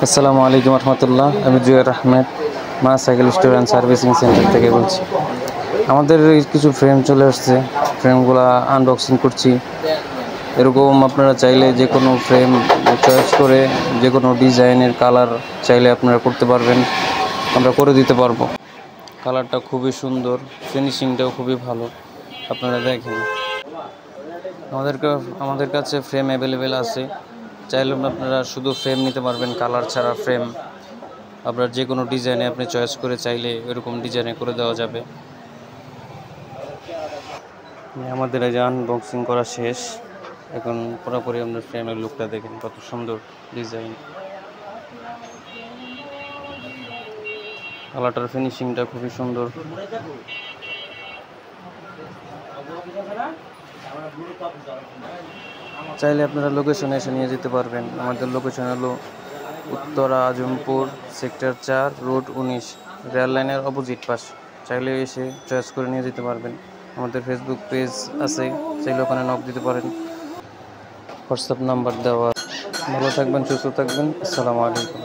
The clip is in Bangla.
আসসালামু আলাইকুম রহমতুল্লাহ। আমি জুয়ের আহমেদ, মা cycle store and servicing centre থেকে বলছি। আমাদের কিছু ফ্রেম চলে আসছে, ফ্রেমগুলো আনবক্সিং করছি। এরকম আপনারা চাইলে যে কোনো ফ্রেম চয়েস করে যে কোনো ডিজাইনের কালার চাইলে আপনারা করতে পারবেন, আমরা করে দিতে পারবো। কালারটা খুবই সুন্দর, ফিনিশিংটাও খুবই ভালো। আপনারা দেখেন, আমাদের কাছে ফ্রেম অ্যাভেলেবেল আছে। চাইলে আপনারা শুধু ফ্রেম নিতে পারবেন, কালার ছাড়া ফ্রেম আপনার যে কোনো ডিজাইনে আপনি চয়েস করে চাইলে এরকম ডিজাইনে করে দেওয়া যাবে। আমাদের এই যে আনবক্সিং করা শেষ, এখন পুরোপুরি আপনার ফ্রেমের লুকটা দেখেন, কত সুন্দর ডিজাইন, কালারটার ফিনিশিংটা খুবই সুন্দর। চাইলে আপনারা লোকেশনে এসে নিয়ে যেতে পারবেন। আমাদের লোকেশন হলো Uttara Azampur sector 4 road 19, rail লাইনের অপোজিট পাশ। চাইলে এসে চয়েস করে নিয়ে যেতে পারবেন। আমাদের ফেসবুক পেজ আছে, চাইলে ওখানে নক দিতে পারেন, হোয়াটসঅ্যাপ নাম্বার দেওয়া। ভালো থাকবেন, সুস্থ থাকবেন। আসসালামু আলাইকুম।